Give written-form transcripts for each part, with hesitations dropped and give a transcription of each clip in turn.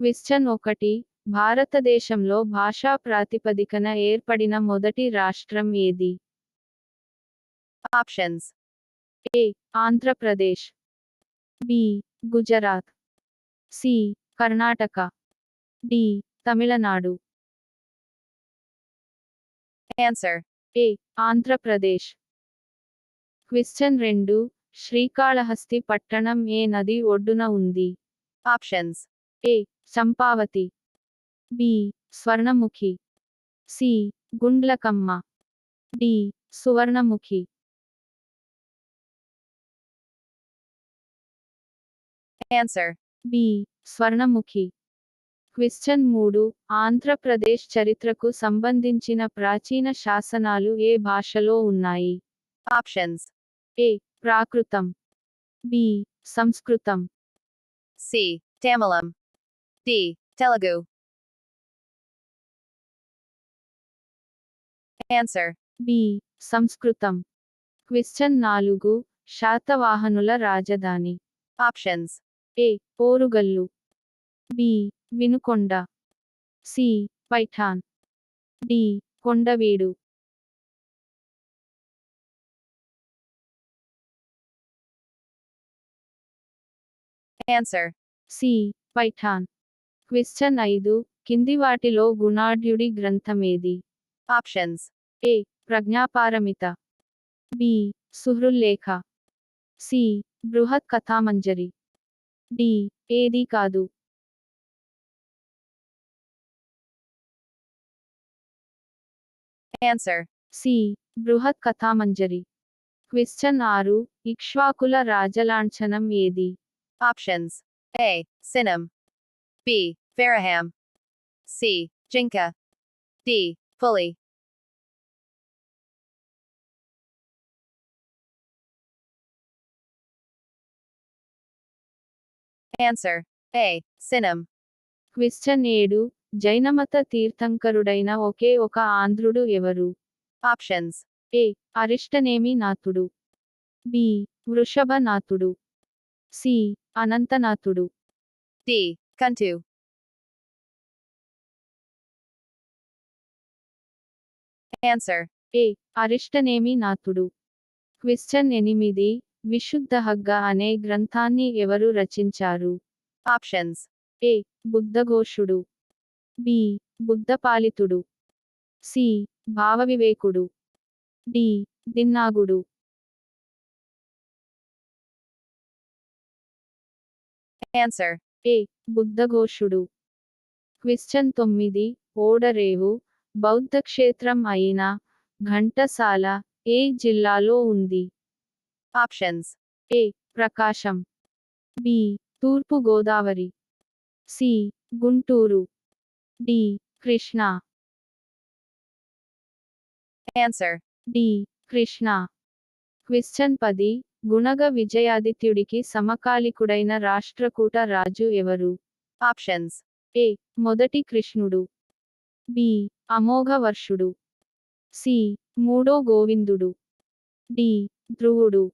Question 1. భారతదేశంలో భాషా ప్రాతిపదికన ఏర్పడిన మొదటి రాష్ట్రం ఏది? Options. A. Andhra Pradesh. B. Gujarat. C. Karnataka. D. Tamil Nadu. Answer. A. Andhra Pradesh. Question 2. Srikalahasti పట్టణం ఏ నది ఒడ్డున ఉంది? Options. A. Champavati. B. Swarnamukhi. C. Gundlakamma. D. Suvarnamukhi. Answer. B. Swarnamukhi. Question 3. Andhra Pradesh చరిత్రకు సంబంధించిన ప్రాచీన శాసనాలు ఏ భాషలో ఉన్నాయి? Options. A. ప్రాకృతం. B. సంస్కృతం. C. Tamilam. D. Telugu. Answer. B. సంస్కృతం. క్వశ్చన్ 4. శాతవాహనుల రాజధాని. Options. A. పోరుగల్లు. B. Vinukonda. C. Paithan. D. Kondaveedu. Answer. C. Paithan. Question 5. కింది వాటిలో గుణాఢ్యుడి గ్రంథమేది? Options. A. ప్రజ్ఞాపారమిత. B. సుహృల్లేఖ. C. బృహత్ కథామంజరి. D. ఏదీ కాదు. Answer. C. బృహత్ కథామంజరి. క్వశ్చన్ 6. ఇక్ష్వాకుల రాజలాంఛనం ఏది? Options. A. Sinam. B. Faraham. C. Jinka. D. Fully. Answer. A. Sinam. Question 7. జైనమత తీర్థంకరుడైన ఒకే ఒక ఆంధ్రుడు ఎవరు? Options. A. అరిష్టనేమి నాథుడు. B. వృషభనాథుడు. C. అనంతనాథుడు. D. Kuntu. Answer. A. Arishtanemi నాథుడు. క్వశ్చన్ 8. విశుద్ధహగ్గ అనే గ్రంథాన్ని ఎవరు రచించారు? Options. A. బుద్ధఘోషుడు. B. బుద్ధపాలితుడు. C. భావవివేకుడు. D. దిన్నాగుడు. Answer. A. బుద్ధఘోషుడు. క్వశ్చన్ 9. ఓడరేవు బౌద్ధ క్షేత్రం అయిన ఘంటసాల ఏ జిల్లాలో ఉంది? Options. A. ప్రకాశం. B. తూర్పు Godavari. C. Guntur. D. Krishna. Answer. D. Krishna. Question 10. గుణగ విజయాదిత్యుడికి సమకాలికుడైన రాష్ట్రకూట రాజు ఎవరు? Options. A. మొదటి కృష్ణుడు. B. అమోఘవర్షుడు. C. మూడో గోవిందుడు. D. ధ్రువుడు.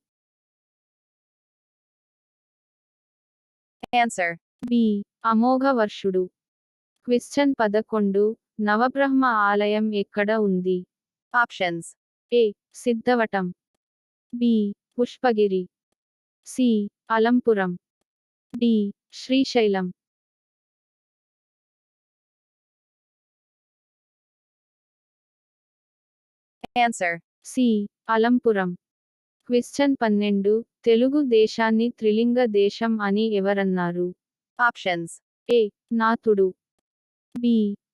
Answer. B. అమోఘవర్షుడు. క్వశ్చన్ 11. నవబ్రహ్మ ఆలయం ఎక్కడ ఉంది? Options. A. Siddhavatam. B. Pushpagiri. C. Alampuram. D. Srisailam. Answer. C. Alampuram. Question 12. Telugu దేశాన్ని త్రిలింగ దేశం అని ఎవరన్నారు? Options. A. నాథుడు. B.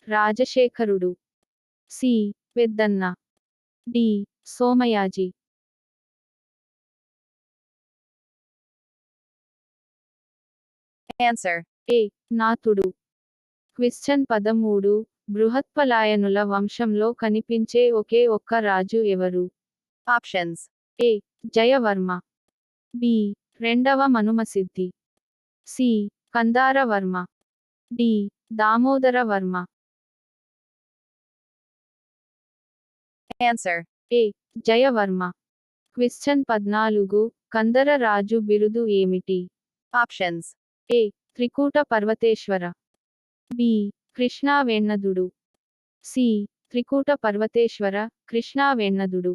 రాజశేఖరుడు. C. పెద్దన్న. D. సోమయాజి. Answer. A. నాథుడు. క్వశ్చన్ 13. బృహత్పలాయనుల వంశంలో కనిపించే ఒకే ఒక్క రాజు ఎవరు? Options. A. జయవర్మ. B. రెండవ Manumasiddhi. C. Kandaravarma. D. Damodaravarma. Answer. A. Jayavarma. Question 14. Kandara రాజు బిరుదు ఏమిటి? Options. A. త్రికూట పర్వతేశ్వర. బి కృష్ణా వెన్నదుడు, సి త్రికూట పర్వతేశ్వర కృష్ణా వెన్నదుడు,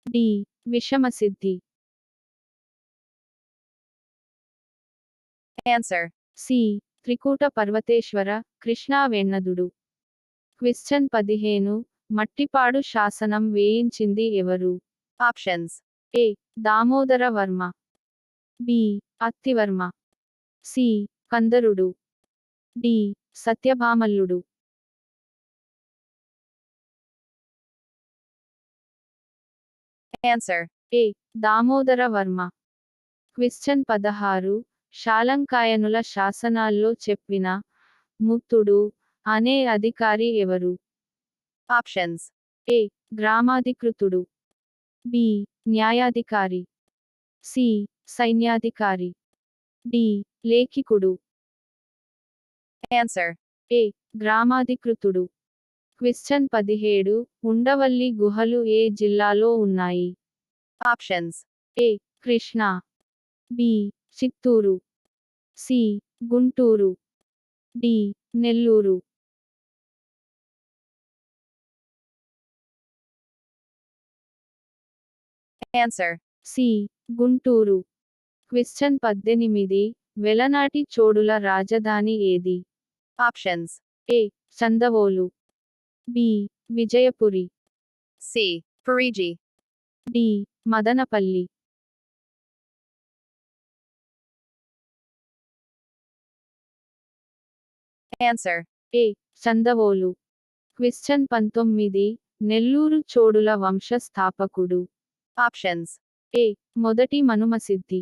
డి విషమసిద్ధి. Answer. సి త్రికూట పర్వతేశ్వర కృష్ణా వెన్నదుడు. క్వశ్చన్ 15 మట్టిపాడు శాసనం వేయించింది ఎవరు? Options. A Damodara Varma, B Attivarma, C కందరుడు, డి సత్యభామల్లుడు. Answer. A Damodara Varma. Question 16 శాలంకాయనుల శాసనాల్లో చెప్పిన ముత్తుడు అనే అధికారి ఎవరు? Options. ఏ గ్రామాధికృతుడు, బి న్యాయాధికారి, సి సైన్యాధికారి, డి లేఖికుడు. Answer. ఏ గ్రామాధికృతుడు. క్వశ్చన్ 17 ఉండవల్లి గుహలు ఏ జిల్లాలో ఉన్నాయి? Options. A Krishna, B Chittoor, C Guntur, D Nellore. Answer. C Guntur. Question 18 Velanati చోడుల రాజధాని ఏది? Options. A Chandavolu, B Vijayapuri, C. Parigi. D Madanapalle. Answer. A Chandavolu. Question 19 Nellore చోడుల వంశ స్థాపకుడు? Options. ఏ మొదటి మనుమసిద్ధి,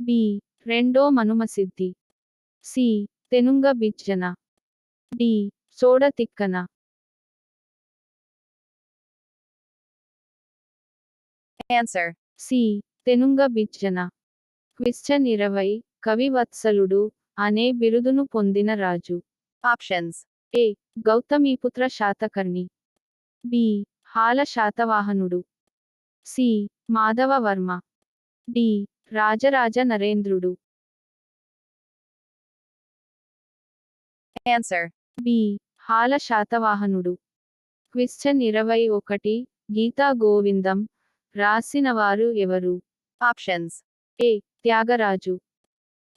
బి రెండో Manumasiddhi, C Tenunga Bijjana, D Choda Tikkana. Answer. C Tenunga Bijjana. Question 20 కవివత్సలుడు అనే బిరుదును పొందిన రాజు? Options. A Gautamiputra Satakarni, B Hala Satavahanudu, C Madhavavarma, D Rajaraja Narendrudu. Answer. B Hala Satavahanudu. Question 21 Gita Govindam రాసినవారు ఎవరు? Options. A Tyagaraju,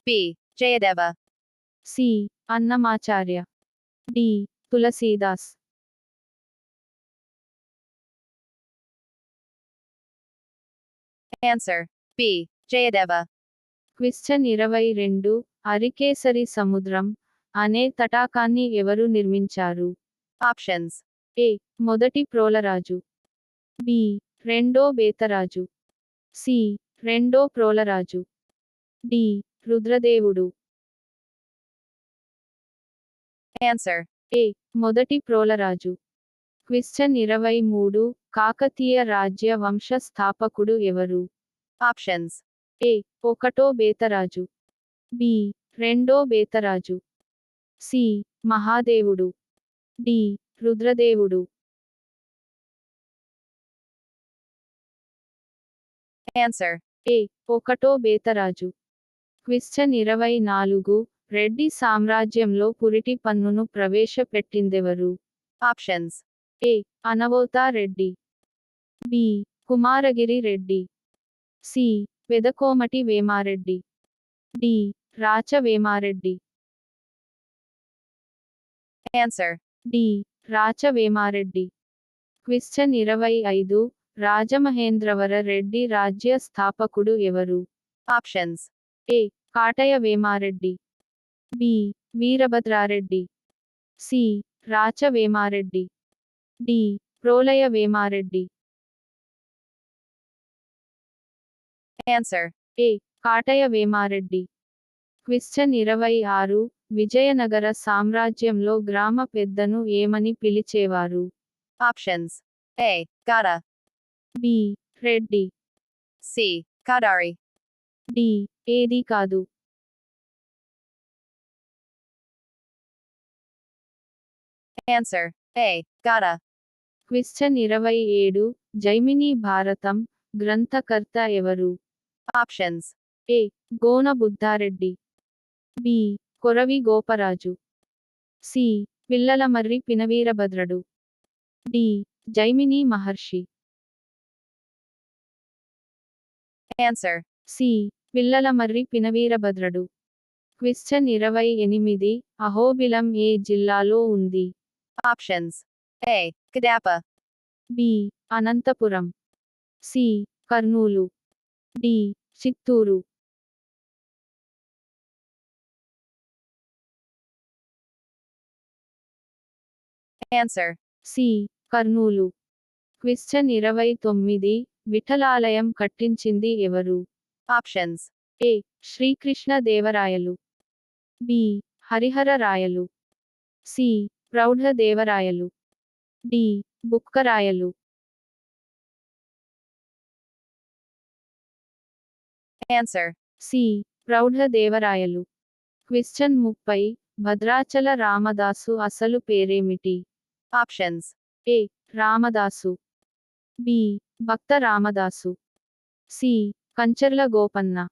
B. Jayadeva. C Annamacharya, D Tulsidas. Answer. B. Jayadeva. Question 22 Arikesari Samudram అనే తటాకాన్ని ఎవరు నిర్మించారు? Options. ఏ మొదటి ప్రోలరాజు, బి రెండో బేతరాజు, సి రెండో ప్రోలరాజు, డి రుద్రదేవుడు. Answer. ఏ మొదటి ప్రోలరాజు. క్వశ్చన్ 23 కాకతీయ రాజ్య వంశ స్థాపకుడు ఎవరు? Options. ఏ ఒకటో బేతరాజు, బి రెండో Betaraju, C Mahadevudu, D Rudradevudu. Answer. ఏ ఒకటో బేతరాజు. క్వశ్చన్ 24 రెడ్డి సామ్రాజ్యంలో పురిటి పన్నును ప్రవేశపెట్టిందెవరు? Options. A Anavota Reddy, B Kumaragiri Reddy, C Pedakomati Vemareddy, D Racha Vemareddy. Answer. D Racha Vemareddy. Question 25 Rajamahendravara Reddy రాజ్య స్థాపకుడు ఎవరు? Options. A Kataya Vemareddy, B Veerabhadrareddy, C Racha Vemareddy, D Prolaya Vemareddy. Answer. A Kataya Vemareddy. Question 26 Vijayanagara సామ్రాజ్యంలో గ్రామ పెద్దను ఏమని పిలిచేవారు? Options. A. Gada. B Reddy, C. Kadari. D ఏది కాదు. Answer. A. Gada. Question 27 Jaimini Bharatam గ్రంథకర్త ఎవరు? Options. A Gona Buddhareddy, B Koravi Goparaju, C Pillalamarri Pinaveerabhadrudu. D Jaimini మహర్షి. Answer. C Pillalamarri Pinaveerabhadrudu. Question 28 Ahobilam ఏ జిల్లాలో ఉంది? Options. A. Kadapa. B Anantapur. C Kurnool. D Chittoor. Answer. C Kurnool. Question 29 విఠలాలయం కట్టించింది ఎవరు? Options. A Srikrishna Devarayalu. B Harihara Rayalu. C Praudha Devarayalu. D Bukkarayalu. Answer. C Praudha Devarayalu. Question 30 Bhadrachala Ramadasu అసలు పేరేమిటి? Options. A Ramadasu. B Bhakta Ramadasu. C Kancharla Gopanna.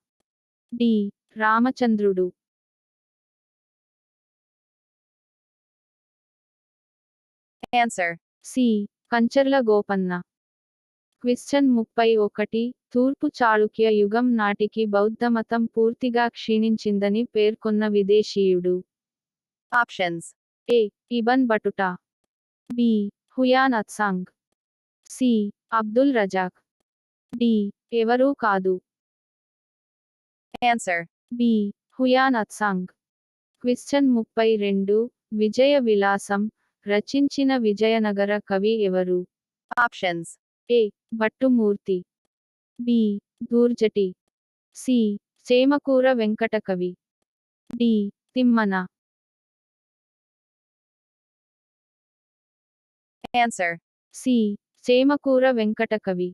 D Ramachandrudu. Answer. C Kancharla Gopanna. Question 31 తూర్పు చాళుక్య యుగం నాటికి బౌద్ధమతం పూర్తిగా క్షీణించిందని పేర్కొన్న విదేశీయుడు? Options. A Ibn Battuta. B Hiuen Tsang. C Abdul Razak. D ఎవరూ కాదు. Answer. B Hiuen Tsang. Question 32 Vijaya Vilasam రచించిన విజయనగర కవి ఎవరు? Options. A Bhattumurthy. B Dhurjati. C Chemakura Venkata Kavi. D Timmana. Answer. C Chemakura Venkata కవి.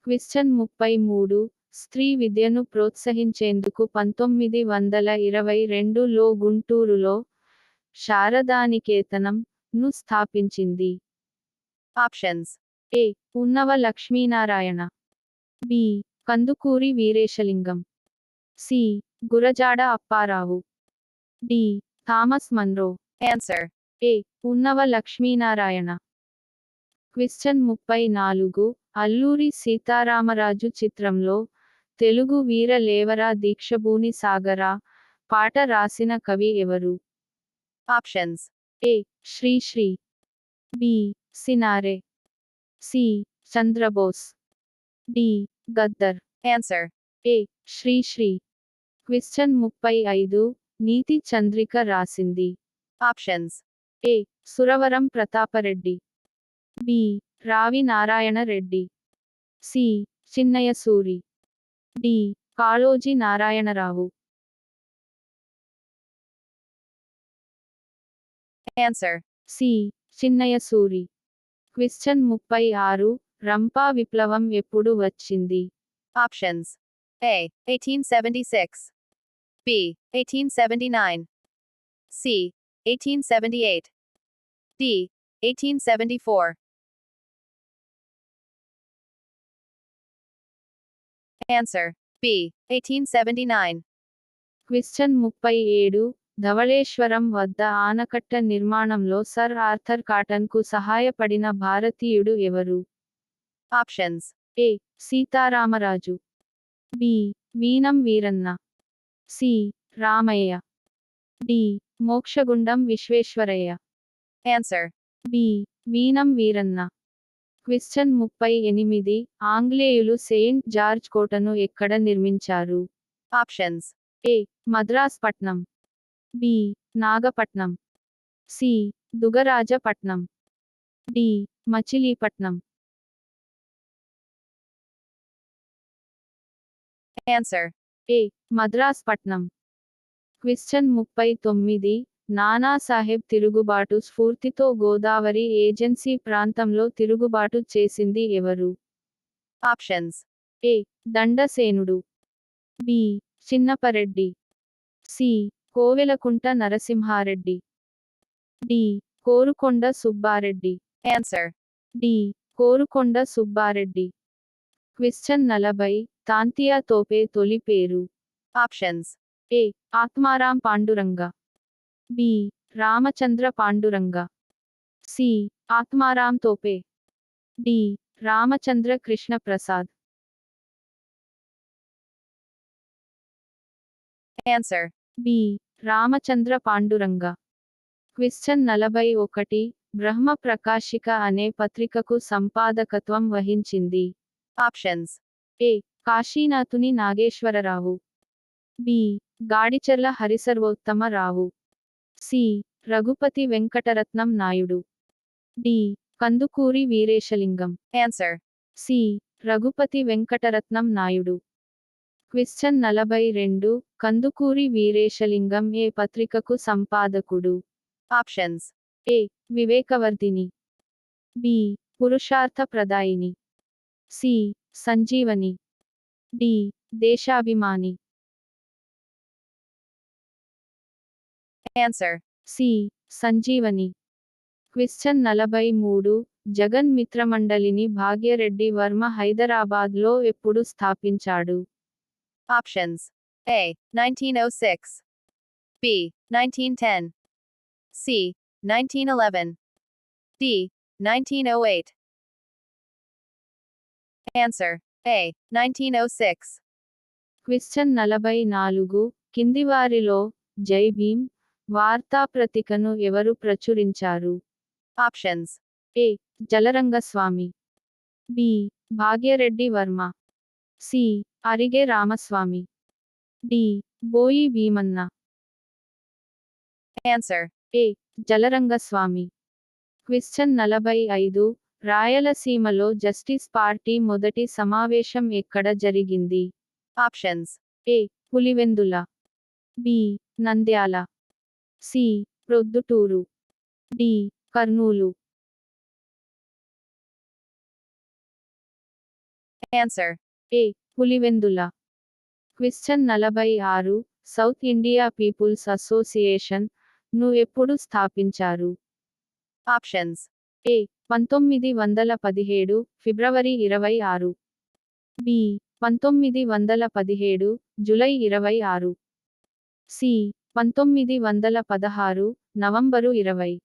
క్వశ్చన్ 33 స్త్రీ విద్యను ప్రోత్సహించేందుకు 1922లో గుంటూరులో శారదానికేతనం ను స్థాపించింది? Options. A Unnava Lakshminarayana. B Kandukuri Veeresalingam. C Gurajada Apparao. D Thomas Munro. Answer. A Unnava Lakshminarayana. Question 34 Alluri Sitaramaraju చిత్రంలో తెలుగు వీర లేవరా దీక్షభూని సాగరా పాట రాసిన కవి ఎవరు? Options. A Sri Sri. B Cinare. C Chandrabose. D Gaddar. Answer. A Sri Sri. Question 35 Neeti Chandrika రాసింది? Options. A Suravaram Pratapareddy. B Ravi Narayana Reddy. C Chinnaya Suri. D Kaloji Narayanarao. Answer. C Chinnaya Suri. Question 36 Rampa విప్లవం ఎప్పుడు వచ్చింది? Options. A. 1876. B. 1879. C. 1878. D. 1874. Answer. B. 1879. Question 37 Dhavaleswaram వద్ద ఆనకట్ట నిర్మాణంలో సర్ ఆర్థర్ కాటన్కు సహాయపడిన భారతీయుడు ఎవరు? Options. A Sitaramaraju. B Veenam Veeranna. C Ramayya. D Mokshagundam Visvesvaraya. Answer. B Veenam Veeranna. Question 38 ఆంగ్లేయులు సెయింట్ జార్జ్ కోటను ఎక్కడ నిర్మించారు? Options. A Madras Patnam. B Nagapatnam. C Dugarajapatnam. D Machilipatnam. Answer. A Madras Patnam. Question 39 Nanasaheb తిరుగుబాటు స్ఫూర్తితో గోదావరి ఏజెన్సీ ప్రాంతంలో తిరుగుబాటు చేసింది ఎవరు? Options. A Dandasenudu. B Chinnapareddy. C Kovelakunta Narasimhareddy. D Korukonda Subbareddy. Answer. D Korukonda Subbareddy. Question 40 Tantia Tope తొలి పేరు? Options. A Atmaram Panduranga. B Ramachandra Panduranga. C. Atmaram Tope. D. Ramachandra Krishna Prasad. Answer. B. Ramachandra Panduranga. Question 41 Brahma Prakasika అనే పత్రికకు సంపాదకత్వం వహించింది. Options. A. Kasinathuni Nageswararao. B. Gadicherla Harisarvottamarao. C. Raghupati Venkataratnam Naidu. D. Kandukuri Veeresalingam. Answer. C. Raghupati Venkataratnam Naidu. Question 42 Kandukuri Veeresalingam ఏ పత్రికకు సంపాదకుడు. Options. A. Vivekavardhini. B. Purushartha Pradayini. C. Sanjeevani. D. Desabhimani. Answer. C. Sanjeevani. Question 43 Jagan మిత్రమండలిని భాగ్యరెడ్డి వర్మ హైదరాబాద్లో ఎప్పుడు స్థాపించాడు. Options. A. 1906. B. 1910. C. 1911. D. 1908. Answer. A. 1906. Question 44 కిందివారిలో జై భీమ్ వార్తాప్రతికను ఎవరు ప్రచురించారు. Options. A. Jalarangaswamy. B. Bhagyareddy Varma. C. Arige Ramaswamy. D. Boyi Bheemanna. Answer. A. Jalarangaswamy. Question 45 రాయలసీమలో జస్టిస్ పార్టీ మొదటి సమావేశం ఎక్కడ జరిగింది. Options. A. Pulivendula. B. Nandyal. C. Proddatur. D. Kurnool. Answer. A. Pulivendula. Question 46 south India people's association ను ఎప్పుడు స్థాపించారు. Options. ఏ. 1917 ఫిబ్రవరి 26. బి. 1917 జూలై 26. C. 1916 November 20.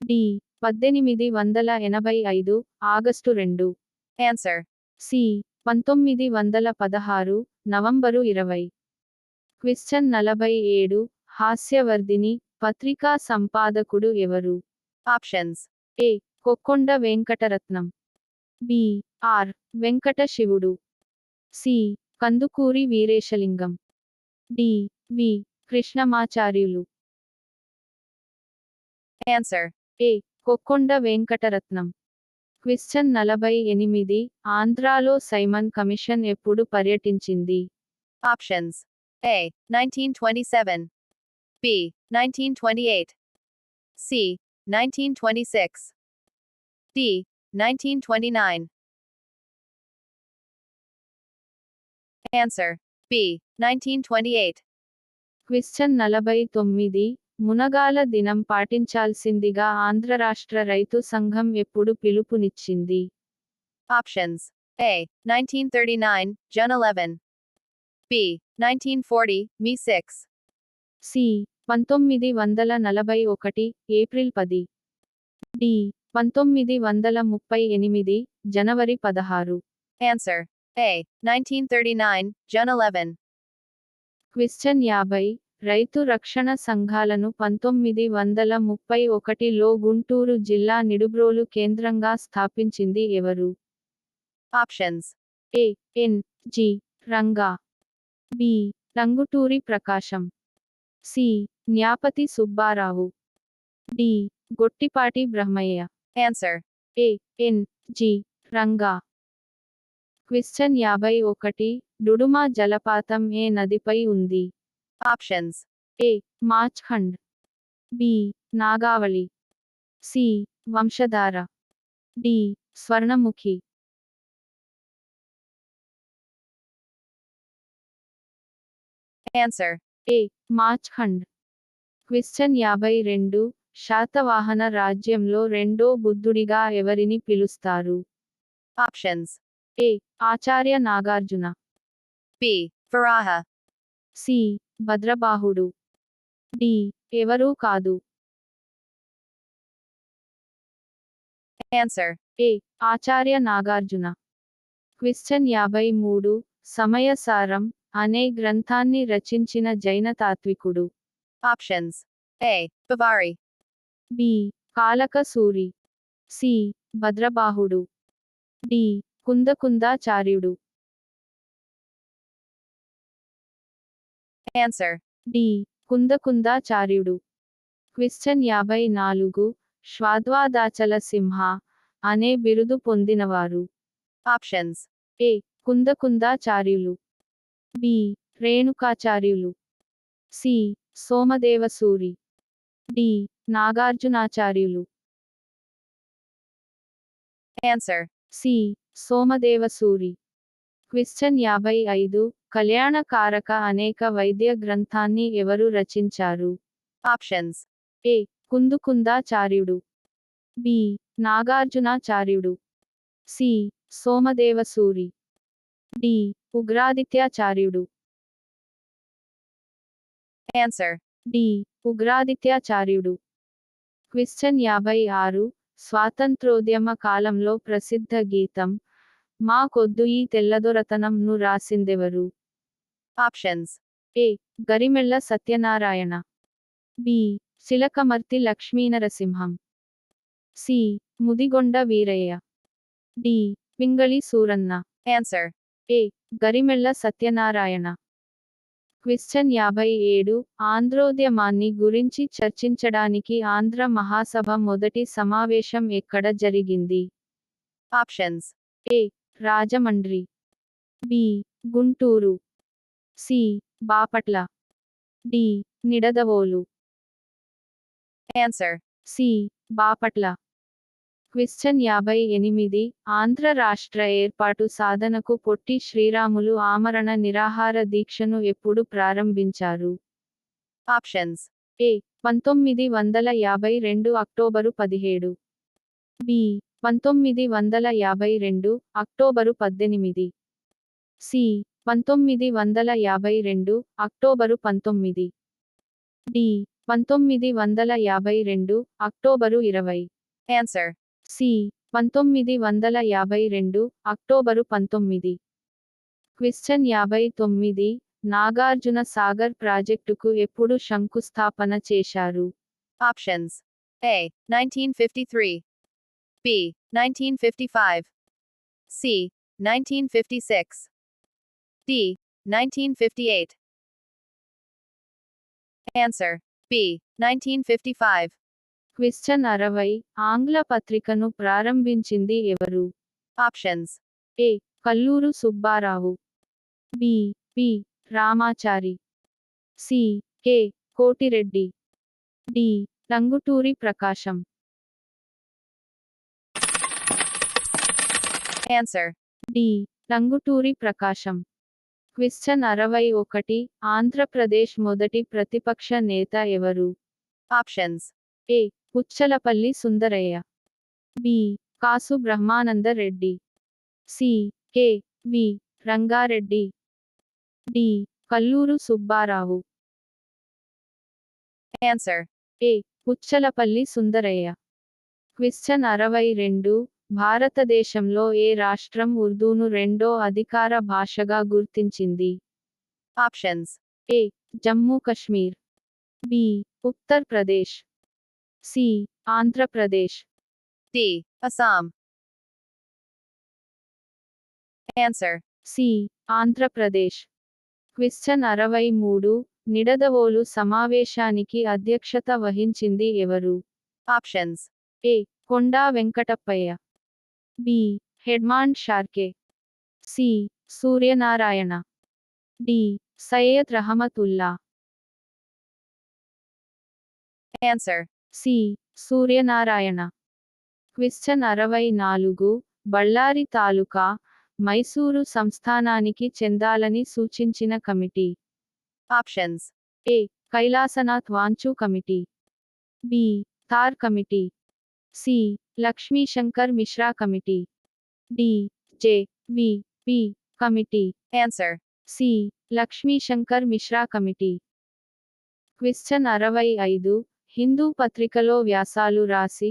D. 1885 August 2. Answer. C. 1916 November 20. Question 47 Hasyavardhini పత్రికా సంపాదకుడు ఎవరు. Options. A. Kokkonda Venkataratnam. B. R. Venkata Sivudu. C. Kandukuri Veeresalingam. D. V. Krishnamacharyulu. Answer. A. Kokkonda Venkataratnam. Question 48 ఆంధ్రాలో Simon Commission ఎప్పుడు పర్యటించింది. Options. A. 1927. B. 1928. C. 1926. D. 1929. Answer. B. 1928. Question 49 Munagala దినం పాటించాల్సిందిగా ఆంధ్రరాష్ట్ర రైతు సంఘం ఎప్పుడు పిలుపునిచ్చింది. Options. A. 1939, June 11. B. 1940, May 6. C. 1941 April 10. D. 1938 జనవరి 16. Answer. A. 1939, June 11. క్వశ్చన్ 50 రైతు రక్షణ సంఘాలను 1931లో గుంటూరు జిల్లా నిడుబ్రోలు కేంద్రంగా స్థాపించింది ఎవరు. Options. A. N. G. Ranga. B. Tanguturi Prakasam. C. Nyapathi Subbarao. D. Gottipati Brahmayya. Answer. A. N. G. Ranga. Question 51 Duduma జలపాతం ఏ నదిపై ఉంది. Options. A. Machkund. B. Nagavali. C. Vamsadhara. D. Swarnamukhi. Answer. A. Machkund. Question 52 Satavahana రాజ్యంలో రెండో బుద్ధుడిగా ఎవరిని పిలుస్తారు. Options. A. Acharya Nagarjuna. B. Varaha. C. Bhadrabahudu. D. ఎవరూ కాదు. Answer. A Acharya Nagarjuna. Question 53 Samayasaram అనే గ్రంథాన్ని రచించిన జైన తాత్వికుడు. Options. A. Bavari. B Kalakasuri. C Bhadrabahudu. D Kundakundacharyudu. Answer. D Kundakundacharyudu. Question 54 శ్వాద్వాదాచల సింహ అనే బిరుదు పొందినవారు. Options. A Kundakundacharyulu. B Renukacharyulu. C Somadevasuri. D Nagarjunacharyulu. Answer. C Somadevasuri. Question 55 Kalyanakaraka అనేక వైద్య గ్రంథాన్ని ఎవరు రచించారు. Options. A Kundukundacharyudu. B Nagarjunacharyudu. C Somadevasuri. D Ugradityacharyudu. Answer. D Ugradityacharyudu. Question 56 స్వాతంత్రోద్యమ కాలంలో ప్రసిద్ధ గీతం మా కొద్దు ఈ తెల్లదొరతనం ను రాసిందెవరు. Options. A Garimella Satyanarayana. B Silakamarthi Lakshminarasimham. C Mudigonda Veerayya. D Pingali Suranna. Answer. A Garimella Satyanarayana. Question 57 ఆంధ్రోద్యమాన్ని గురించి చర్చించడానికి ఆంధ్ర మహాసభ మొదటి సమావేశం ఎక్కడ జరిగింది. Options. A Rajahmundry. B Guntur. C Bapatla. D Nidadavolu. Answer. C Bapatla. Question 58 Andhra రాష్ట్ర ఏర్పాటు సాధనకు పొట్టి శ్రీరాములు ఆమరణ నిరాహార దీక్షను ఎప్పుడు ప్రారంభించారు. Options. A 1952 October 17. B 1952 October 18. C 1952 October 19. D 1952 October 20. Answer. C 1952 October 19. Question 59 Nagarjuna Sagar ప్రాజెక్టుకు ఎప్పుడు శంకుస్థాపన చేశారు. Options. A. 1953. B. 1955. C. 1956. D. 1958. Answer. B. 1955. Question 60 ఆంగ్ల పత్రికను ప్రారంభించింది ఎవరు. Options. A Kallur Subbarao. B P Ramachari. C K Kotireddy. D Tanguturi Prakasam. Answer. D Tanguturi Prakasam. Question 61 Andhra Pradesh మొదటి ప్రతిపక్ష నేత ఎవరు. Options. A Puchalapalli Sundarayya. B Kasu Brahmananda Reddy. C K V Rangareddy. D Kalluru Subbarao. Answer. A Puchalapalli Sundarayya. Question 62 భారతదేశంలో ఏ రాష్ట్రం ఉర్దూను రెండో అధికార భాషగా గుర్తించింది. Options. A Jammu Kashmir. B Uttar Pradesh. C Andhra Pradesh. D. Assam. Answer. C Andhra Pradesh. Question 63 Nidadavolu సమావేశానికి అధ్యక్షత వహించింది ఎవరు. Options. A Konda Venkatappayya. B హెడ్మాండ్ షార్కే. C Suryanarayana. D Syed Rahamatulla. Answer. C Suryanarayana. Question 64 Bellary taluka Mysore సంస్థానానికి చెందాలని సూచించిన committee. Options. A Kailasnath Wanchoo committee. B Dhar committee. C Lakshmishankar Mishra committee. D J V P committee. Answer. C Lakshmishankar Mishra committee. Question 65 Hindu పత్రికలో వ్యాసాలు రాసి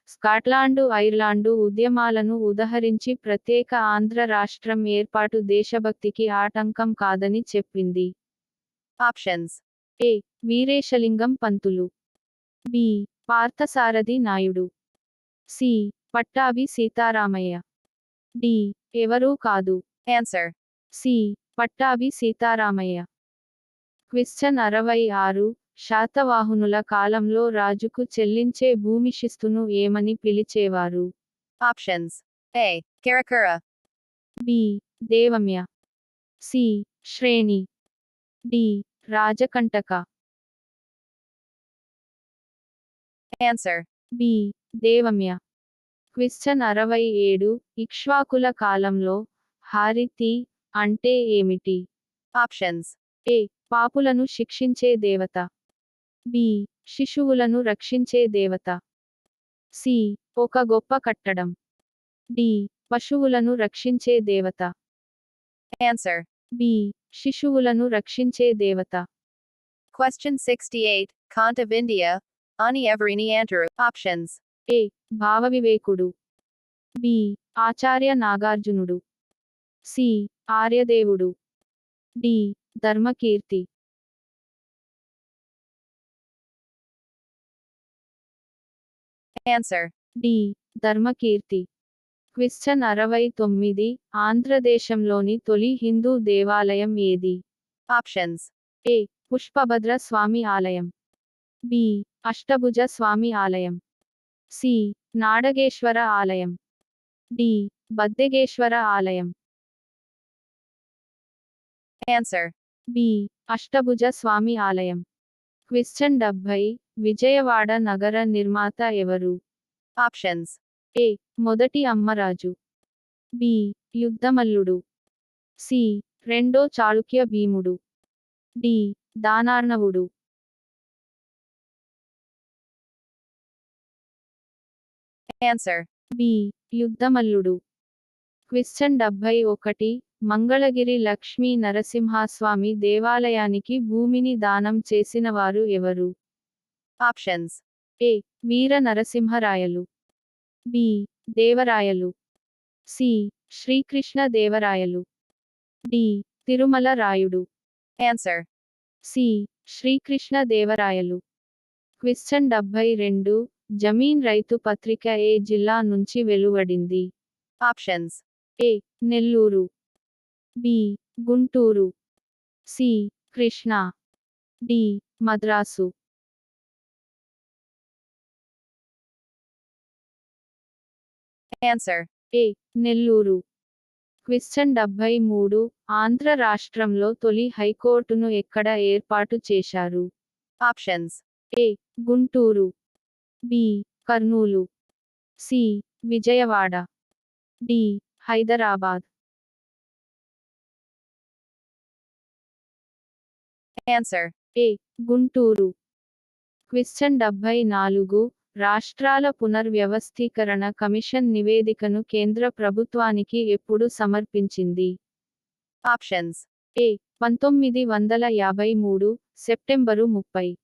స్కాట్లాండు ఐర్లాండు ఉద్యమాలను ఉదహరించి ప్రత్యేక ఆంధ్ర రాష్ట్రం ఏర్పాటు దేశభక్తికి ఆటంకం కాదని చెప్పింది. Options. A. Veeresalingam Pantulu. B. Parthasarathi Naidu. C. Pattabhi Sitaramayya. D. ఎవరూ కాదు. Answer. C. Pattabhi Sitaramayya. Question 66. శాతవాహనుల కాలంలో రాజుకు చెల్లించే భూమి శిస్తును ఏమని పిలిచేవారు? Options. A. Karakura. బి. దేవమ్య. సి. శ్రేణి. డి. రాజకంటక. Answer. బి. దేవమ్య. క్వశ్చన్ 67. ఇక్ష్వాకుల కాలంలో హారితి అంటే ఏమిటి? Options. ఏ. పాపులను శిక్షించే దేవత. బి. శిశువులను రక్షించే దేవత. సి. ఒక గొప్ప కట్టడం. డి. పశువులను రక్షించే దేవత. Answer. బి. శిశువులను రక్షించే దేవత. Question 68. Kant of India. Ani Everini Antaru. Options. A. Bhavaviveka. B. Acharya Nagarjunudu. C. Aryadeva. D. Dharmakirti. Answer. D. Dharmakirti. Question 69. ఆంధ్రదేశంలోని తొలి హిందూ దేవాలయం ఏది? Options. ఏ. పుష్పభద్ర స్వామి ఆలయం. బి. అష్టభుజ స్వామి ఆలయం. సి. నాడగేశ్వర ఆలయం. డి. బద్దెగేశ్వర ఆలయం. Answer. బి. అష్టభుజ స్వామి ఆలయం. క్వశ్చన్ 70. విజయవాడ నగర నిర్మాత ఎవరు? Options. ఏ. మొదటి అమ్మరాజు. బి. యుద్ధమల్లుడు. సి. రెండో Chalukya Bhimudu. D. Danarnavudu. Answer. B. Yuddhamalludu. Question 71. Mangalagiri Lakshmi Narasimhaswamy దేవాలయానికి భూమిని దానం చేసినవారు ఎవరు? Options. A. Veera Narasimharayalu. B. Devarayalu. C. Srikrishna Devarayalu. D. Tirumala Rayudu. Answer. C. Srikrishna Devarayalu. Question 72. Zamin Raitu పత్రిక ఏ జిల్లా నుంచి వెలువడింది? Options. A. Nellore. B. Guntur. C. Krishna. D. Madras. Answer. A. Nellore. Question 73. Andhra రాష్ట్రంలో తొలి హైకోర్టును ఎక్కడ ఏర్పాటు చేశారు? Options. A. Guntur. B. Kurnool. C. Vijayawada. D. Hyderabad. Answer. A. Guntur. Question 74. రాష్ట్రాల పునర్వ్యవస్థీకరణ కమిషన్ నివేదికను కేంద్ర ప్రభుత్వానికి ఎప్పుడు సమర్పించింది? Options. A. 1953 September 30.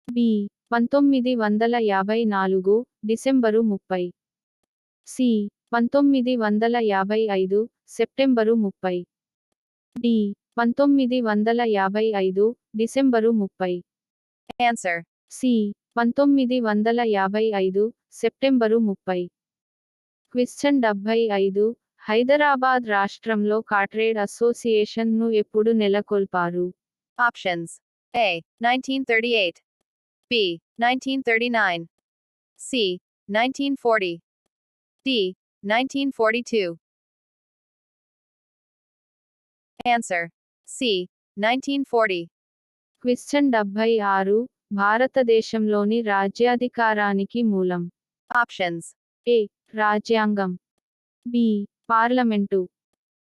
B. 1954 December 30. C. 1955 September 30. D. 1955 December 30. Answer. C. 1955 September 30. Question 75. Hyderabad రాష్ట్రంలో కాట్రేడ్ అసోసియేషన్ ను ఎప్పుడు నెలకొల్పారు? Options. A. 1938. B. 1939. C. 1940. D. 1942. Answer. C. 1940. Question 76. భారతదేశంలోని రాజ్యాధికారానికి మూలం? Options. ఏ. రాజ్యాంగం. బి. పార్లమెంటు.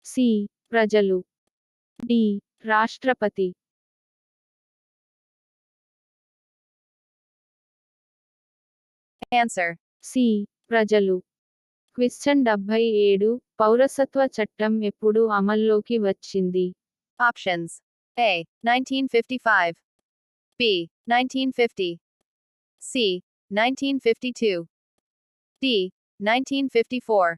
సి. ప్రజలు. డి. రాష్ట్రపతి. Answer. సి. ప్రజలు. క్వశ్చన్ 77. పౌరసత్వ చట్టం ఎప్పుడు అమల్లోకి వచ్చింది? Options. A. 1955. B. 1950. C. 1952. D. 1954.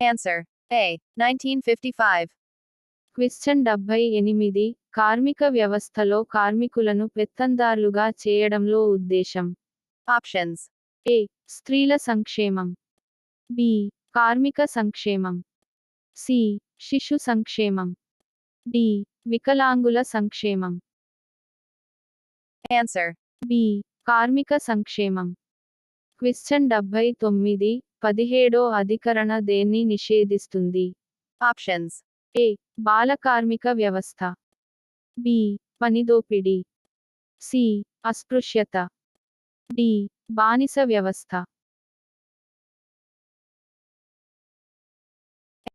Answer A. 1955. Question 78 కార్మిక వ్యవస్థలో కార్మికులను పెత్తందారులుగా చేయడంలో ఉద్దేశం. Options. ఏ. స్త్రీల సంక్షేమం. బి. కార్మిక సంక్షేమం. సి. శిశు సంక్షేమం. డి. వికలాంగుల సంక్షేమం. Answer. బి. కార్మిక సంక్షేమం. క్వశ్చన్ 79 17వ అధికరణ దేన్ని నిషేధిస్తుంది? Options. ఏ. బాల కార్మిక వ్యవస్థ. బి. పనిదోపిడీ. సి. అస్పృశ్యత. డి. బానిస వ్యవస్థ.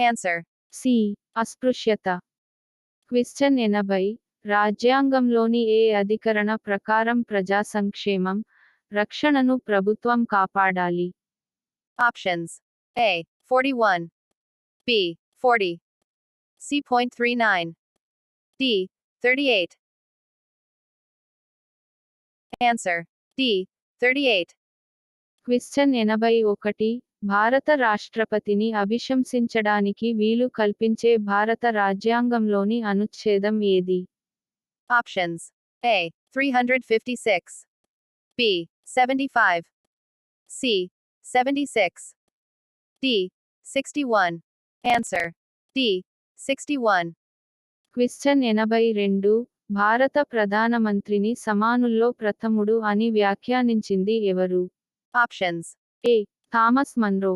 Answer. సి. అస్పృశ్యత. క్వశ్చన్ 80 రాజ్యాంగంలోని ఏ అధికరణ ప్రకారం ప్రజా సంక్షేమం, రక్షణను ప్రభుత్వం కాపాడాలి? Options. A. 41. B. 40. C.39. D. 38. Answer. D. 38. Question 81 భారత రాష్ట్రపతిని అభిశంసించడానికి వీలు కల్పించే భారత రాజ్యాంగంలోని అనుచ్ఛేదం ఏది? Options. A. 356. B. 75. C. 76. D. 61. Answer. D. 61. Question 82 భారత ప్రధానమంత్రిని సమానుల్లో ప్రథముడు అని వ్యాఖ్యానించింది ఎవరు? Options. A. Thomas Munro.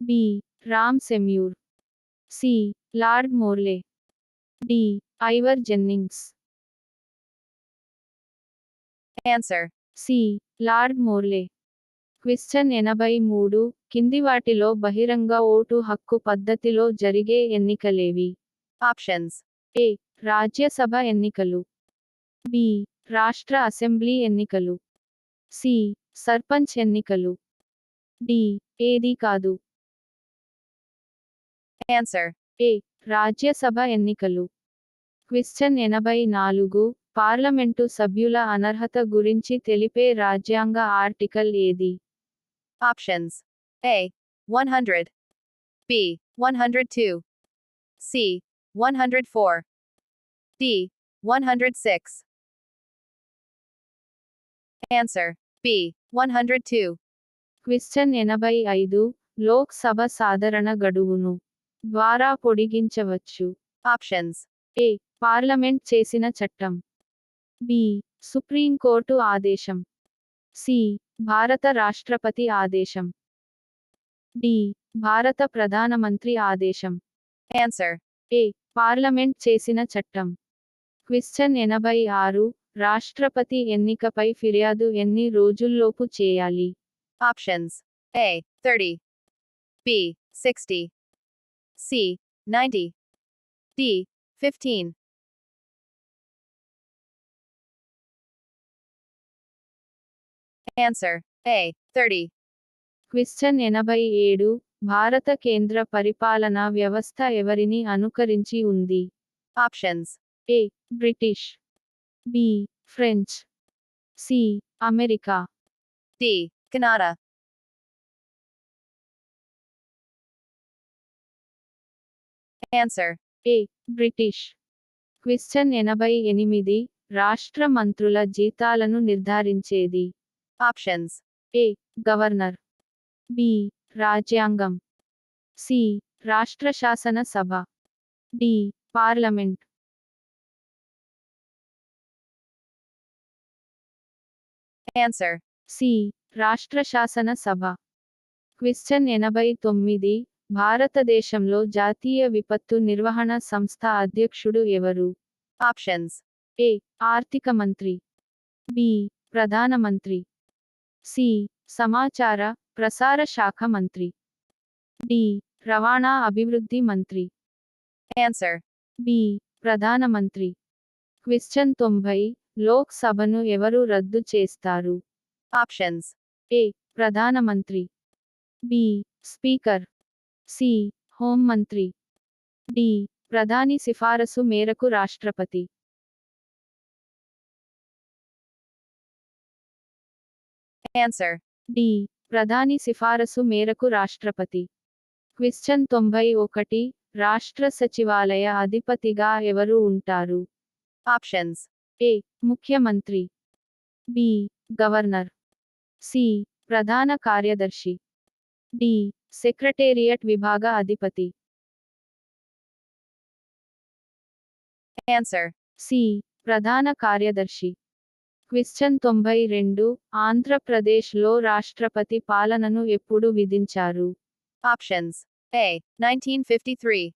B. Ramsay Muir. C. Lord Morley. D. Ivor Jennings. Answer. C. Lord Morley. Question 83 కింది వాటిలో బహిరంగ ఓటు హక్కు పద్ధతిలో జరిగే ఎన్నికలేవి? Options. ఏ. రాజ్యసభ ఎన్నికలు. బి. రాష్ట్ర అసెంబ్లీ ఎన్నికలు. సి. సర్పంచ్ ఎన్నికలు. డి. ఏదీ కాదు. Answer. ఏ. రాజ్యసభ ఎన్నికలు. క్వశ్చన్ 84 పార్లమెంటు సభ్యుల అనర్హత గురించి తెలిపే రాజ్యాంగ ఆర్టికల్ ఏది? Options. A. 100. B. 102. C. 104. D. 106. Answer. B. 102. Question 85 Lok Sabha సాధారణ గడువును ద్వారా పొడిగించవచ్చు. Options. ఏ. పార్లమెంట్ చేసిన చట్టం. బి. సుప్రీంకోర్టు ఆదేశం. సి. భారత రాష్ట్రపతి ఆదేశం. డి. భారత ప్రధానమంత్రి ఆదేశం. Answer. ఏ. పార్లమెంట్ చేసిన చట్టం. క్వశ్చన్ 86 రాష్ట్రపతి ఎన్నికపై ఫిర్యాదు ఎన్ని రోజుల్లోపు చేయాలి? Options. A. 30. B. 60. C. 90. D. 15. Answer. A. 30. Question 87 భారత కేంద్ర పరిపాలనా వ్యవస్థ ఎవరిని అనుకరించి ఉంది? Options. A. British. B. French. C. America. D. Kannada. Answer. A. British. Question 88 రాష్ట్ర మంత్రుల జీతాలను నిర్ధారించేది? Options. ఏ. గవర్నర్. బి. రాజ్యాంగం. సి. రాష్ట్ర శాసన సభ. డి. పార్లమెంట్. Answer. సి. రాష్ట్ర శాసన సభ. క్వశ్చన్ 89 భారతదేశంలో జాతీయ విపత్తు నిర్వహణ సంస్థ అధ్యక్షుడు ఎవరు? Options. ఏ. ఆర్థిక మంత్రి. బి. ప్రధానమంత్రి. సి. సమాచార ప్రసార శాఖ మంత్రి. డి. రవాణా అభివృద్ధి మంత్రి. Answer. బి. ప్రధానమంత్రి. క్వశ్చన్ 90 లోక్ సభను ఎవరు రద్దు చేస్తారు? Options. ఏ. ప్రధానమంత్రి. బి. స్పీకర్. సి. హోంమంత్రి. డి. ప్రధాని సిఫారసు మేరకు రాష్ట్రపతి. Answer. డి. ప్రధాని సిఫారసు మేరకు రాష్ట్రపతి. క్వశ్చన్ 91. రాష్ట్ర సచివాలయ అధిపతిగా ఎవరు ఉంటారు? Options. ఏ. ముఖ్యమంత్రి. బి. గవర్నర్. సి. ప్రధాన కార్యదర్శి. డి. సెక్రటేరియట్ విభాగ అధిపతి. Answer. సి. ప్రధాన కార్యదర్శి. క్వశ్చన్ 92. ఆంధ్రప్రదేశ్లో రాష్ట్రపతి పాలనను ఎప్పుడు విధించారు? Options. A. 1953.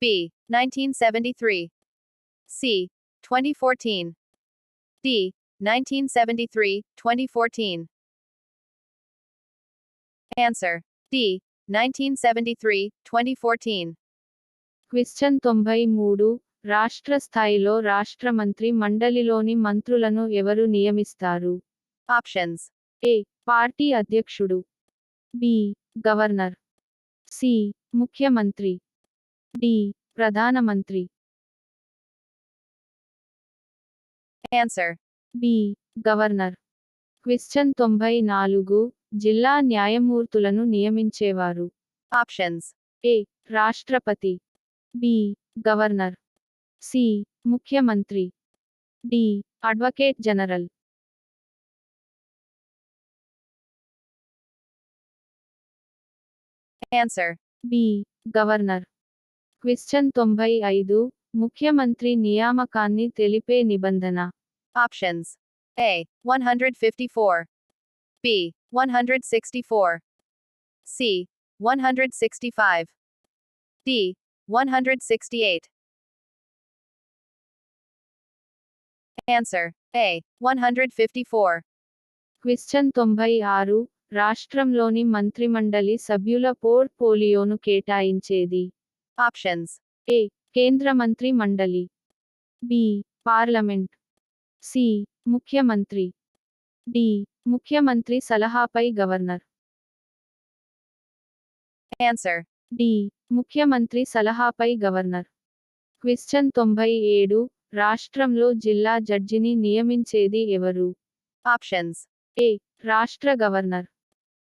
B. 1973. C. 2014. D. 1973-2014. Answer. D. 1973-2014. Question 93. రాష్ట్ర స్థాయిలో రాష్ట్ర మంత్రి మండలిలోని మంత్రులను ఎవరు నియమిస్తారు? Options. ఏ. పార్టీ అధ్యక్షుడు. బి. గవర్నర్. సి. ముఖ్యమంత్రి. డి. ప్రధానమంత్రి. Answer. బి. గవర్నర్. క్వశ్చన్ 94. జిల్లా న్యాయమూర్తులను నియమించేవారు? Options. ఏ. రాష్ట్రపతి. బి. గవర్నర్. సి. ముఖ్యమంత్రి. D. Advocate general. Answer. B. Governor. Question 95. ముఖ్యమంత్రి నియామకాన్ని తెలిపే నిబంధన? Options. A. 154. B. 164. C. 165. D. 168. Answer. A. 154. Question 96. రాష్ట్రంలోని మంత్రిమండలి సభ్యుల పోర్ట్ఫోలియోను కేటాయించేది? Options. ఏ. కేంద్ర మంత్రి మండలి. బి. పార్లమెంట్. సి. ముఖ్యమంత్రి. డి. ముఖ్యమంత్రి సలహాపై గవర్నర్. Answer. డి. ముఖ్యమంత్రి సలహాపై గవర్నర్. క్వశ్చన్ 97. రాష్ట్రంలో జిల్లా జడ్జిని నియమించేది ఎవరు? Options. ఏ. రాష్ట్ర గవర్నర్.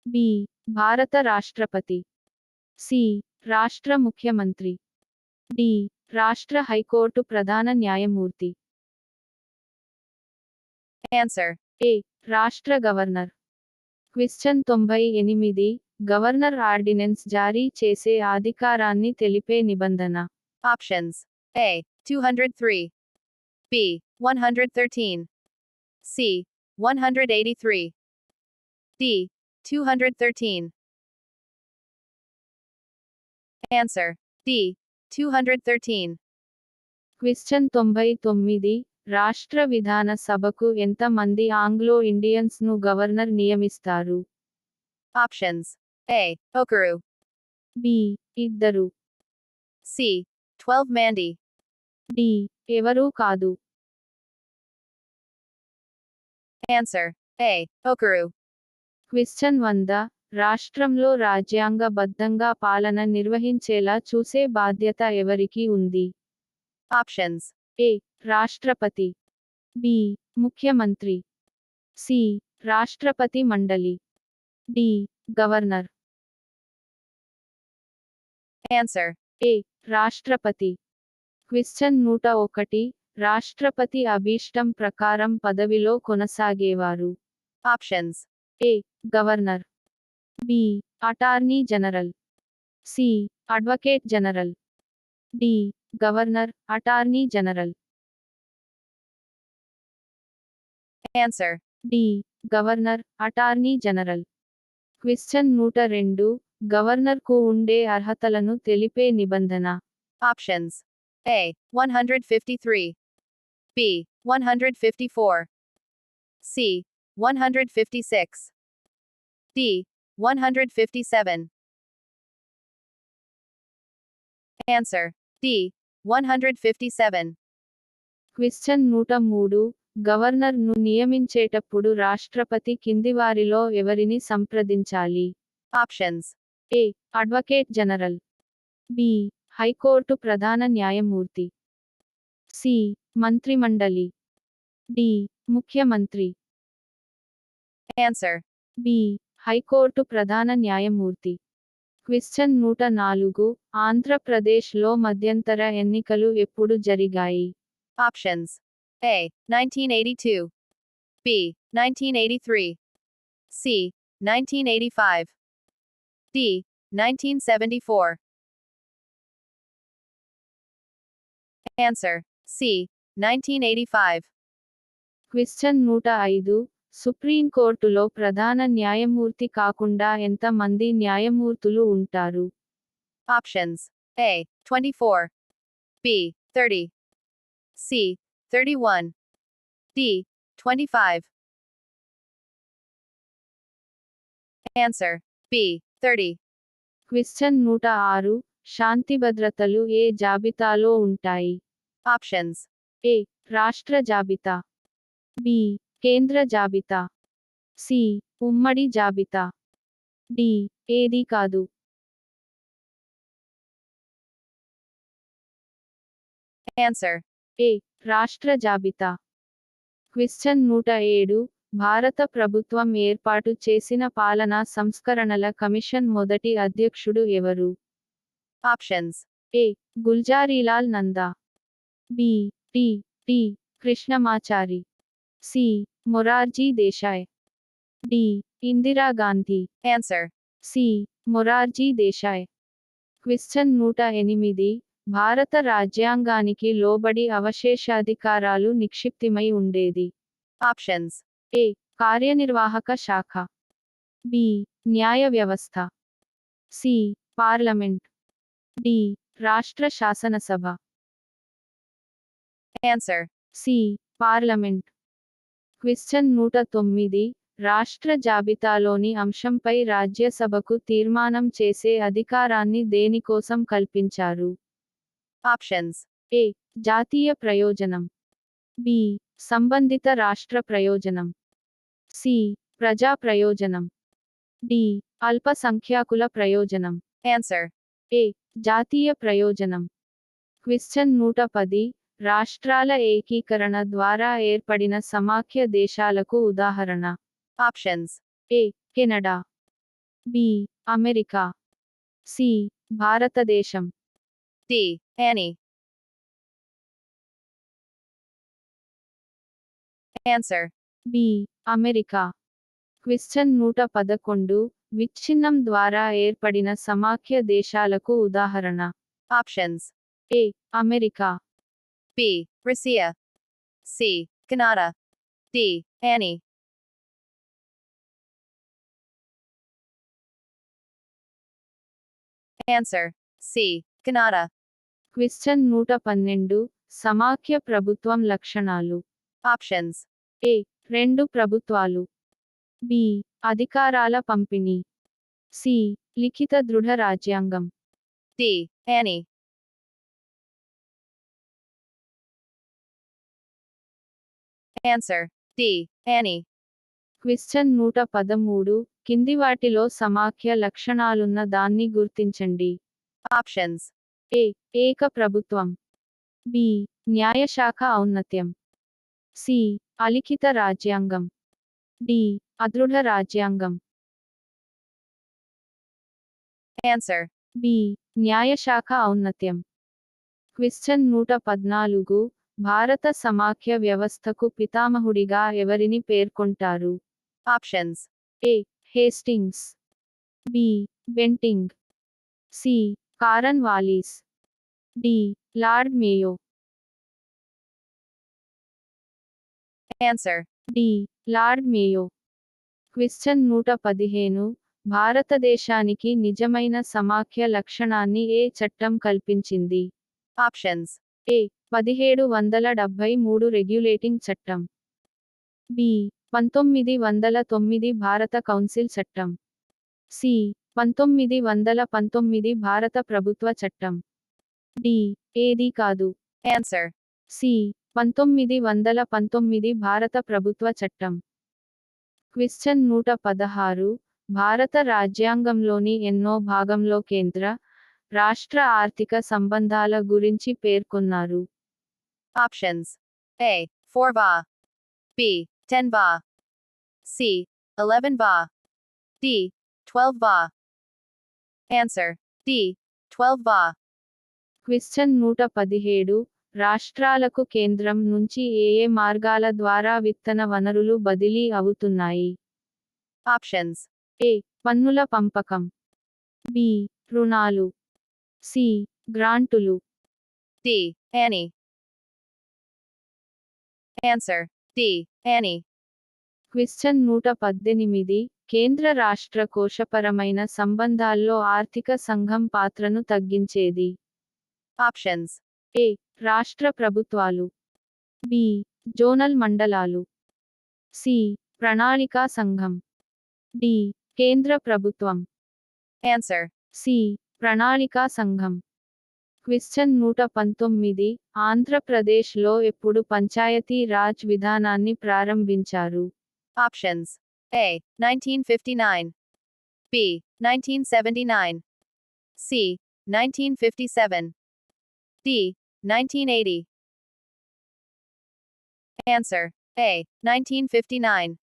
బి. భారత రాష్ట్రపతి. సి. రాష్ట్ర ముఖ్యమంత్రి. డి. రాష్ట్ర హైకోర్టు ప్రధాన న్యాయమూర్తి. Answer. ఏ. రాష్ట్ర గవర్నర్. క్వశ్చన్ 98. గవర్నర్ ఆర్డినెన్స్ జారీ చేసే అధికారాన్ని తెలిపే నిబంధన? Options. A. 203. B. 113. C. 183. D. 213. Answer. D. 213. Question 99. రాష్ట్ర విధాన సభకు ఎంత మంది ఆంగ్లో ఇండియన్స్ ను గవర్నర్ నియమిస్తారు? Options. A. Okaru. బి. ఇద్దరు. C. 12 Mandi. డి. ఎవరూ కాదు. Answer. A. Okaru. క్వశ్చన్ 100. రాష్ట్రంలో రాజ్యాంగబద్ధంగా పాలన నిర్వహించేలా చూసే బాధ్యత ఎవరికి ఉంది? Options. ఏ. రాష్ట్రపతి. బి. ముఖ్యమంత్రి. సి. రాష్ట్రపతి మండలి. డి. గవర్నర్. Answer. ఏ. రాష్ట్రపతి. క్వశ్చన్ 101. రాష్ట్రపతి అభీష్టం ప్రకారం పదవిలో కొనసాగేవారు? Options. A. Governor. B. Attorney general. C. Advocate general. D. Governor, attorney general. Answer. D. Governor, attorney general. Question 102. Governor కు ఉండే అర్హతలను తెలిపే నిబంధన? Options. A. 153. B. 154. C. 156. D. 157. Answer. D. 157. Question 103. Governor ను నియమించేటప్పుడు రాష్ట్రపతి కిందివారిలో ఎవరిని సంప్రదించాలి? Options. A. Advocate general. B. High court ప్రధాన న్యాయమూర్తి. సి. మంత్రిమండలి. డి. ముఖ్యమంత్రి. Answer. బి హైకోర్టు ప్రధాన న్యాయమూర్తి. క్వశ్చన్ 104 ఆంధ్రప్రదేశ్లో మధ్యంతర ఎన్నికలు ఎప్పుడు జరిగాయి? Options. A. 1982. B. 1983. C. 1985. D. 1974. Answer. C. 1985. Question 105 సుప్రీంకోర్టులో ప్రధాన న్యాయమూర్తి కాకుండా ఎంత మంది న్యాయమూర్తులు ఉంటారు? Options. A. 24. B. 30. C. 31. D. 25. Answer. B. 30. Question 106 శాంతి భద్రతలు ఏ జాబితాలో ఉంటాయి? Options. ఏ రాష్ట్ర జాబితా, బి కేంద్ర జాబితా, సి ఉమ్మడి జాబితా, డి ఏది కాదు. Answer. ఏ రాష్ట్ర జాబితా. క్వశ్చన్ 107 భారత ప్రభుత్వం ఏర్పాటు చేసిన పాలనా సంస్కరణల కమిషన్ మొదటి అధ్యక్షుడు ఎవరు? Options. A Gulzarilal Nanda, B T T Krishnamachari, C Morarji Desai, D Indira Gandhi. Answer. C Morarji Desai. Question 108 భారత రాజ్యాంగానికి లోబడి అవశేషాధికారాలు నిక్షిప్తిమై ఉండేది. Options. ఏ కార్యనిర్వాహక శాఖ, బి న్యాయ వ్యవస్థ, సి పార్లమెంట్, డి రాష్ట్ర శాసనసభ. Answer. C parliament. క్వశ్చన్ 109 రాష్ట్ర జాబితాలోని అంశంపై రాజ్యసభకు తీర్మానం చేసే అధికారాన్ని దేనికోసం కల్పించారు? Options. ఏ జాతీయ ప్రయోజనం, బి సంబంధిత రాష్ట్ర ప్రయోజనం, సి ప్రజా ప్రయోజనం, డి అల్పసంఖ్యాకుల ప్రయోజనం. Answer. ఏ జాతీయ ప్రయోజనం. క్వశ్చన్ 110 రాష్ట్రాల ఏకీకరణ ద్వారా ఏర్పడిన సమాఖ్య దేశాలకు ఉదాహరణ? Options. A Canada, B America, C భారతదేశం, D. Annie. Answer. B America. Question 111 విచ్ఛిన్నం ద్వారా ఏర్పడిన సమాఖ్య దేశాలకు ఉదాహరణ? Options. A America, B. Russia. C. Canada. D. Annie. Answer. C. Canada. Question 112 సమాఖ్య ప్రభుత్వం లక్షణాలు? Options. ఏ రెండు ప్రభుత్వాలు, బి అధికారాల పంపిణీ, సి లిఖిత దృఢ రాజ్యాంగం, D. Annie. Answer. D. Annie. Question 113 కింది వాటిలో సమాఖ్య లక్షణాలున్న దాన్ని గుర్తించండి? Options. ఏ ఏక ప్రభుత్వం, బి న్యాయశాఖ ఔన్నత్యం, సి అలిఖిత రాజ్యాంగం, డి అదృఢ రాజ్యాంగం. Answer. బి న్యాయశాఖ ఔన్నత్యం. క్వశ్చన్ 114 భారత సమాఖ్య వ్యవస్థకు పితామహుడిగా ఎవరిని పేర్కొంటారు? Options. A Hastings, B Bentinck, C Cornwallis, D Lord Mayo. Answer. D Lord Mayo. Question 115 భారతదేశానికి నిజమైన సమాఖ్య లక్షణాన్ని ఏ చట్టం కల్పించింది? Options. ఏ 1773 రెగ్యులేటింగ్ చట్టం, బి 1909 భారత కౌన్సిల్ చట్టం, సి 1919 భారత ప్రభుత్వ చట్టం, డి ఏది కాదు. Answer. సి 1919 భారత ప్రభుత్వ చట్టం. క్వశ్చన్ 116 భారత రాజ్యాంగంలోని ఎన్నో భాగంలో కేంద్ర, రాష్ట్ర ఆర్థిక సంబంధాల గురించి పేర్కొన్నారు? Options. A. 4 Va. B. 10 Va. C. 11 Va. D. 12 va. Answer. D. 12 va. Question 117 రాష్ట్రాలకు కేంద్రం నుంచి ఏ మార్గాల ద్వారా విత్తన వనరులు బదిలీ అవుతున్నాయి? Options. ఏ. పన్నుల పంపకం. బి. రుణాలు. సి. గ్రాంటులు. D. Any. Answer. D. Any. Question 118 కేంద్ర రాష్ట్ర కోశపరమైన సంబంధాల్లో ఆర్థిక సంఘం పాత్రను తగ్గించేది? Options. ఏ. రాష్ట్ర ప్రభుత్వాలు. బి. జోనల్ మండలాలు. సి. ప్రణాళికా సంఘం. డి. కేంద్ర ప్రభుత్వం. Answer. సి. ప్రణాళికా సంఘం. క్వశ్చన్ 119 ఆంధ్రప్రదేశ్లో ఎప్పుడు పంచాయతీ రాజ్ విధానాన్ని ప్రారంభించారు? Options. A. 1959. B. 1979. C. 1957. D. 1980. Answer. A. 1959.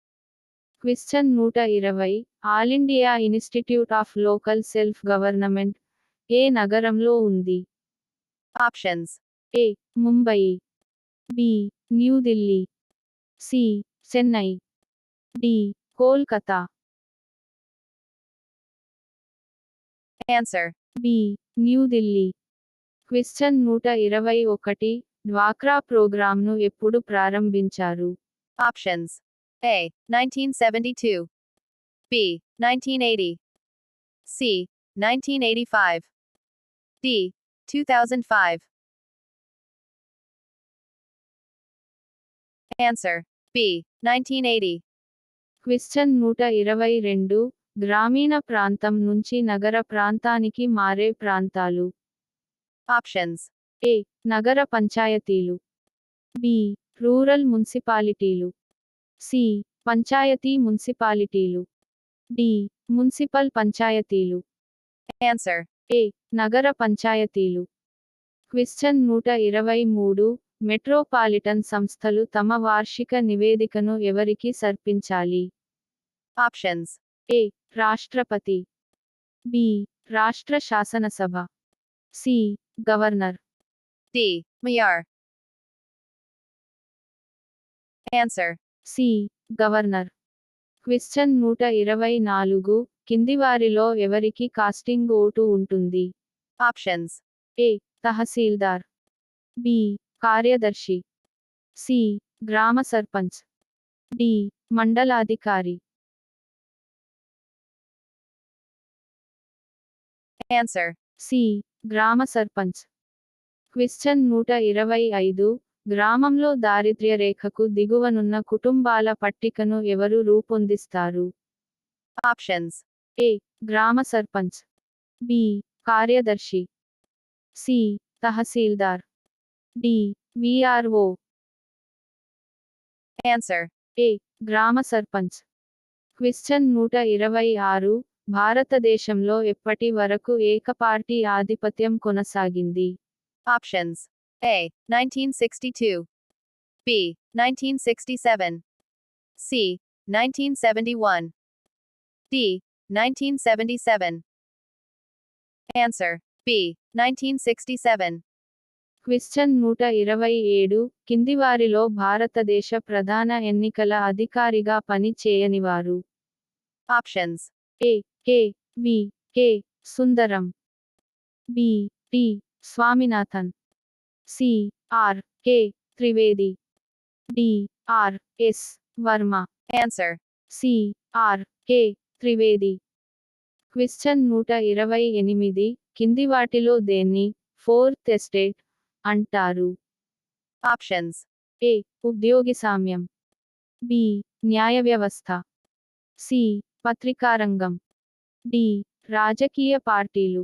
Question 120 all India institute of local self government ఏ నగరంలో ఉంది? Options. A. Mumbai. B. New Delhi. C. Chennai. D. Kolkata. Answer. B. New Delhi. Question 121 డ్వాక్రా ప్రోగ్రామ్ను ఎప్పుడు ప్రారంభించారు? Options. A. 1972. B. 1980. C. 1985. D. 2005. Answer. B. 1980. Question 122 గ్రామీణ ప్రాంతం నుంచి నగర ప్రాంతానికి మారే ప్రాంతాలు? Options. ఏ. నగర పంచాయతీలు. బి. రూరల్ మున్సిపాలిటీలు. సి. పంచాయతీ మున్సిపాలిటీలు. డి. మున్సిపల్ పంచాయతీలు. Answer. ఏ. నగర పంచాయతీలు. క్వశ్చన్ 123 మెట్రోపాలిటన్ సంస్థలు తమ వార్షిక నివేదికను ఎవరికి సమర్పించాలి? Options. ఏ. రాష్ట్రపతి. బి. రాష్ట్ర శాసనసభ. C. Governor. D. Mayor. Answer. C. Governor. Question 124 కింది వారిలో ఎవరికి కాస్టింగ్ ఓటు ఉంటుంది? Options. ఏ. తహసీల్దార్. బి. కార్యదర్శి. సి. గ్రామ సర్పంచ్. డి. మండలాధికారి. Answer. సి. గ్రామ సర్పంచ్. క్వశ్చన్ 125 గ్రామంలో దారిద్ర్య రేఖకు దిగువనున్న కుటుంబాల పట్టికను ఎవరు రూపొందిస్తారు? Options. ఏ. గ్రామ సర్పంచ్. బి. కార్యదర్శి. సి. తహసీల్దార్. డి. విఆర్ఓ. Answer. ఏ. గ్రామ సర్పంచ్. క్వశ్చన్ 126 భారతదేశంలో ఎప్పటి వరకు ఏకపార్టీ ఆధిపత్యం కొనసాగింది? Options. A. 1962. B. 1967. C. 1971. D. 1977. Answer. B. 1967. Question 127 కింది వారిలో భారతదేశ ప్రధాన ఎన్నికల అధికారిగా పని చేయనివారు? Options. A. K. V. K. Sundaram. B. T. Swaminathan. C. R. K. Trivedi. D. R. S. Varma. Answer. C. R. K. Trivedi. Question 128 కింది వాటిలో దేన్ని ఫోర్త్ ఎస్టేట్ అంటారు? Options. ఏ. ఉద్యోగి సామ్యం. బి. న్యాయ వ్యవస్థ. సి. పత్రికారంగం. డి. రాజకీయ పార్టీలు.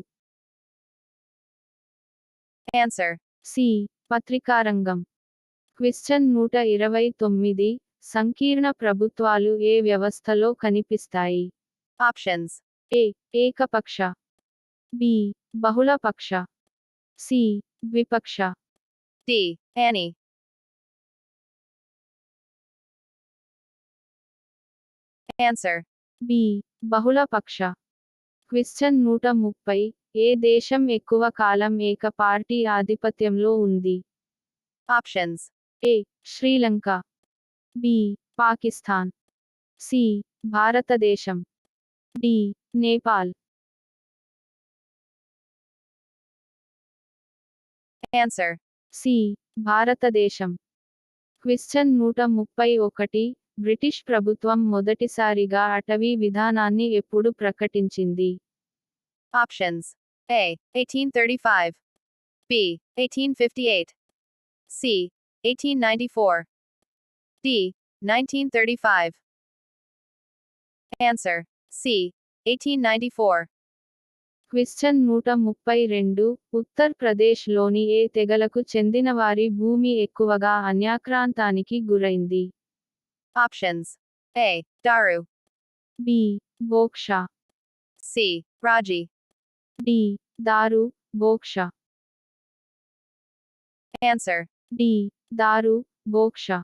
Answer. సి. పత్రికారంగం. క్వశ్చన్ 129 సంకీర్ణ ప్రభుత్వాలు ఏ వ్యవస్థలో కనిపిస్తాయి? Options. ఏ. ఏకపక్ష. బి. బహుళపక్ష. సి. ద్విపక్ష. D. Any. Answer. బి బహుళపక్ష. క్వశ్చన్ 130. ఏ దేశం ఎక్కువ కాలం ఏక పార్టీ ఆధిపత్యంలో ఉంది? Options. A Sri Lanka, B Pakistan, C భారతదేశం, డి నేపాల్. Answer. సి భారతదేశం. క్వశ్చన్ 131. బ్రిటిష్ ప్రభుత్వం మొదటిసారిగా అటవీ విధానాన్ని ఎప్పుడు ప్రకటించింది? Options. A. 1835. B. 1858. C. 1894. D. 1935. Answer. C. 1894. Question 132. Uttar ప్రదేశ్లోని ఏ తెగలకు చెందినవారి భూమి ఎక్కువగా అన్యాక్రాంతానికి గురైంది? Options. A. Daru. B Boksa, C. Raji. D Daru Boksa. Answer. D Daru బోక్ష.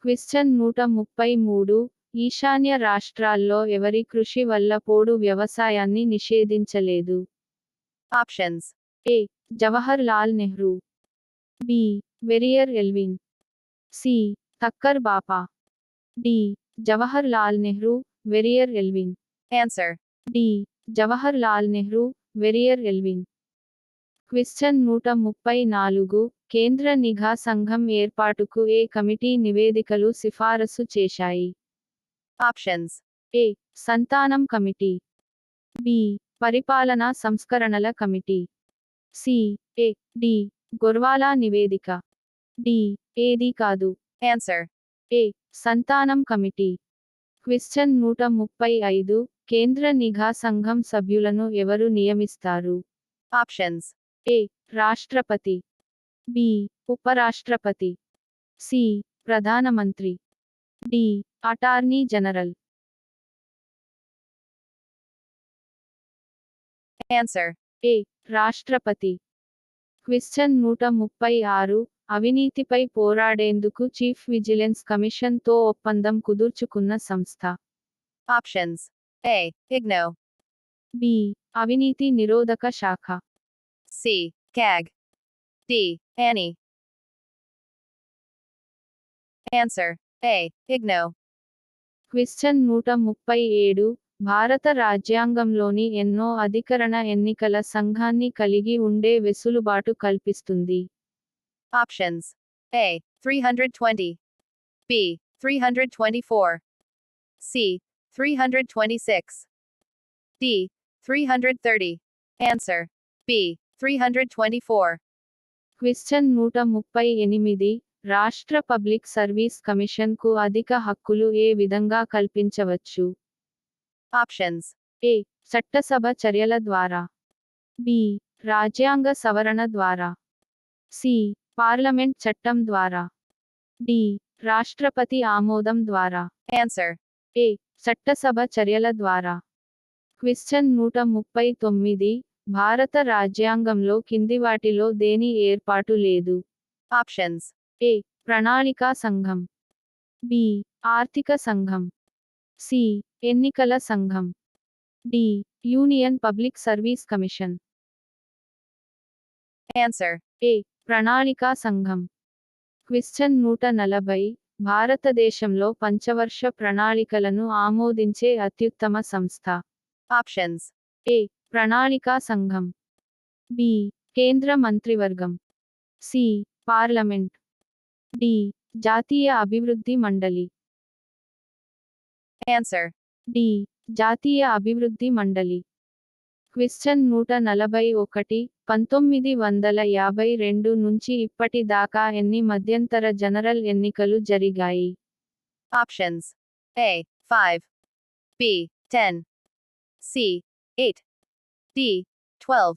Question 133. ఈశాన్య రాష్ట్రాల్లో ఎవరి కృషి వల్ల పోడు వ్యవసాయాన్ని నిషేధించలేదు? Options. A Jawahar Lal Nehru, B Verrier Elwin, C Thakkar Bapa, D Jawahar Lal Nehru Verrier Elwin. Answer. D Jawahar Lal Nehru Verrier Elwin. Question 134. కేంద్ర నిఘా సంఘం ఏర్పాటుకు ఏ కమిటీ నివేదికలు సిఫారసు చేశాయి? Options. ఏ సంతానం కమిటీ, బి పరిపాలనా సంస్కరణల కమిటీ, సి ఏ డి గొర్వాలా నివేదిక, డి ఏది కాదు. Answer. ఏ సంతానం కమిటీ. క్వశ్చన్ 135. కేంద్ర నిఘా సంఘం సభ్యులను ఎవరు నియమిస్తారు? Options. ఏ రాష్ట్రపతి, బి ఉపరాష్ట్రపతి, సి ప్రధానమంత్రి, D attorney general. Answer. A రాష్ట్రపతి. క్వశ్చన్ 136. అవినీతిపై పోరాడేందుకు చీఫ్ విజిలెన్స్ కమిషన్ తో ఒప్పందం కుదుర్చుకున్న సంస్థ? Options. A. IGNO. బి అవినీతి నిరోధక శాఖ, C. CAG. D. ANI. Answer. A. IGNO. Question 137. భారత రాజ్యాంగంలోని ఎన్నో అధికరణ ఎన్నికల సంఘాన్ని కలిగి ఉండే వెసులుబాటు కల్పిస్తుంది? Options. A. 320. B. 324. C. 326. D. 330. Answer. B. 324. Question 138. రాష్ట్ర పబ్లిక్ సర్వీస్ కమిషన్ కు అధిక హక్కులు ఏ విధంగా కల్పించవచ్చు? Options. ఏ చట్టసభ చర్యల ద్వారా, బి రాజ్యాంగ సవరణ ద్వారా, సి పార్లమెంట్ చట్టం ద్వారా, డి రాష్ట్రపతి ఆమోదం ద్వారా. Answer. ఏ చట్టసభ చర్యల ద్వారా. క్వశ్చన్ 139. భారత రాజ్యాంగంలో కింది వాటిలో దేని ఏర్పాటు లేదు? Options. ఏ ప్రణాళికా సంఘం, బి ఆర్థిక సంఘం, సి ఎన్నికల సంఘం, D Union Public Service Commission. Answer. A ప్రణాళికా సంఘం. క్వశ్చన్ 140. భారతదేశంలో పంచవర్ష ప్రణాళికలను ఆమోదించే అత్యుత్తమ సంస్థ? Options. ఏ ప్రణాళికా సంఘం, బి కేంద్ర మంత్రివర్గం, సి పార్లమెంట్, డి జాతీయ అభివృద్ధి మండలి. Answer. డి జాతీయ అభివృద్ధి మండలి. క్వశ్చన్ 141. 1952 నుంచి ఇప్పటి దాకా ఎన్ని మధ్యంతర జనరల్ ఎన్నికలు జరిగాయి? Options. A. 5. B. 10. C. 8. D. 12.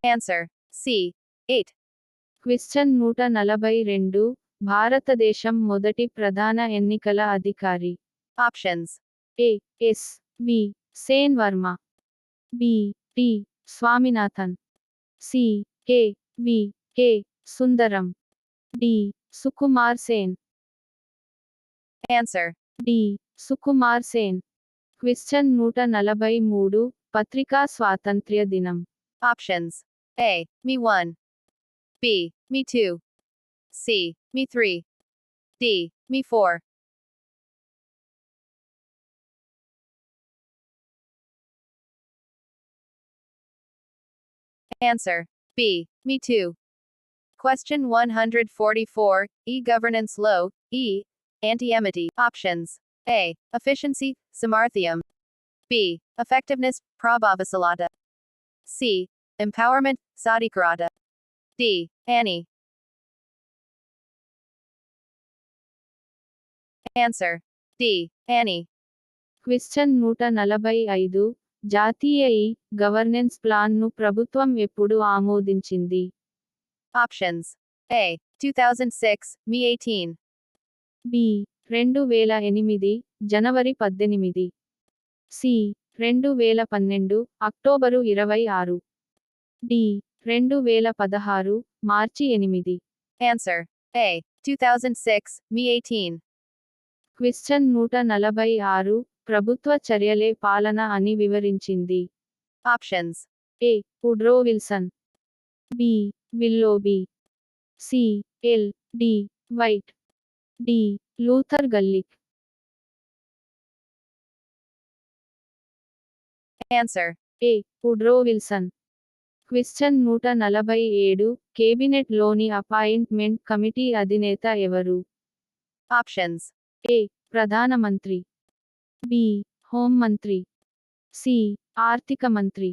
Answer. C. 8. Question 142. భారతదేశం మొదటి ప్రధాన ఎన్నికల అధికారి? Options. A S V Sen Varma, B T Swaminathan, C K V K Sundaram, D Sukumar Sen. Answer. D Sukumar Sen. Question 143 పత్రికా స్వాతంత్ర్య దినం. Options. A. Me 1. B. Me 2. C. Me 3. D. Me 4. Answer. B. Me 2. Question 144. E-governance law. E. Anti-enmity. Options. A. Efficiency, Samarthiam. B. Effectiveness, Prabhavasalata. C. Empowerment, Sadikarata. D. Annie. Answer. D. Annie. Question 145 జాతీయ governance ప్లాన్ను ప్రభుత్వం ఎప్పుడు ఆమోదించింది? Options. A. 2006, Me 18. B 2008 జనవరి 18. C 2012 October 26. D 2016 మార్చి 8. Answer. A. 2006, Me 18. Question 146 ప్రభుత్వ చర్యలే పాలన అని వివరించింది. Options. A Woodrow Wilson. B Willoughby. C L D White. D Luther Gulick. Answer. A Woodrow Wilson. Question 147 cabinet లోని అపాయింట్మెంట్ కమిటీ అధినేత ఎవరు? Options. ఏ ప్రధానమంత్రి. బి హోంమంత్రి. సి ఆర్థిక మంత్రి.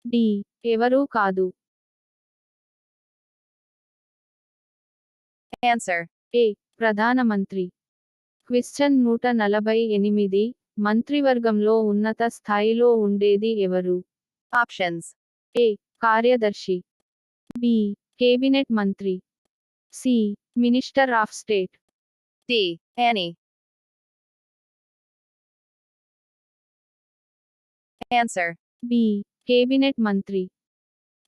డి ఎవరూ కాదు. Answer. ఏ ప్రధానమంత్రి. క్వశ్చన్ 148 మంత్రివర్గంలో ఉన్నత స్థాయిలో ఉండేది ఎవరు? Options. ఏ కార్యదర్శి. బి కేబినెట్ మంత్రి. C minister of state. D. Annie. Answer. B cabinet మంత్రి.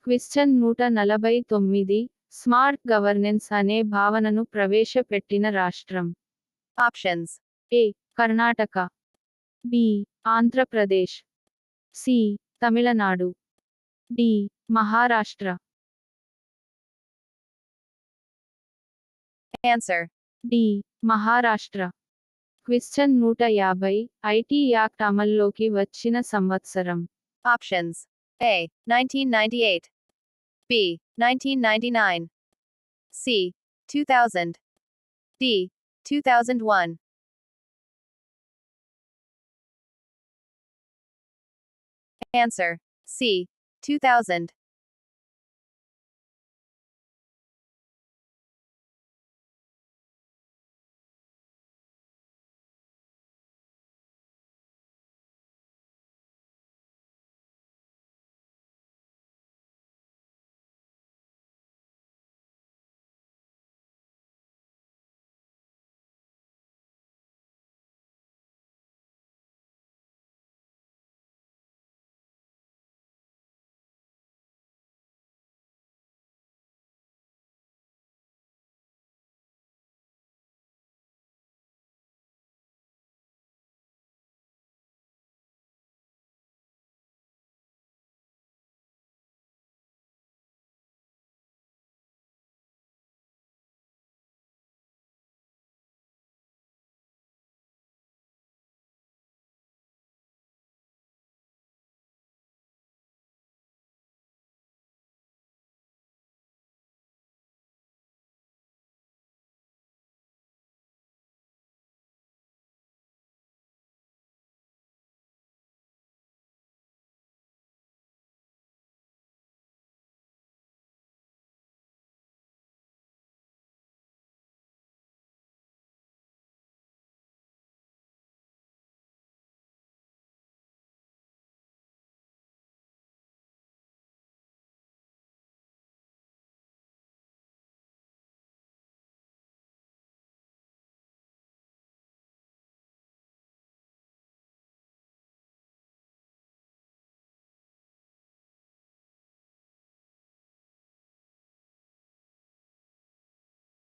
క్వశ్చన్ 149 స్మార్ట్ గవర్నెన్స్ అనే భావనను ప్రవేశపెట్టిన రాష్ట్రం. Options. A Karnataka. B Andhra Pradesh. C Tamil Nadu. D Maharashtra. Answer. D Maharashtra. Question 150 IT act అమల్లోకి వచ్చిన సంవత్సరం. Options. A. 1998. B. 1999. C. 2000. D. 2001. Answer. C. 2000.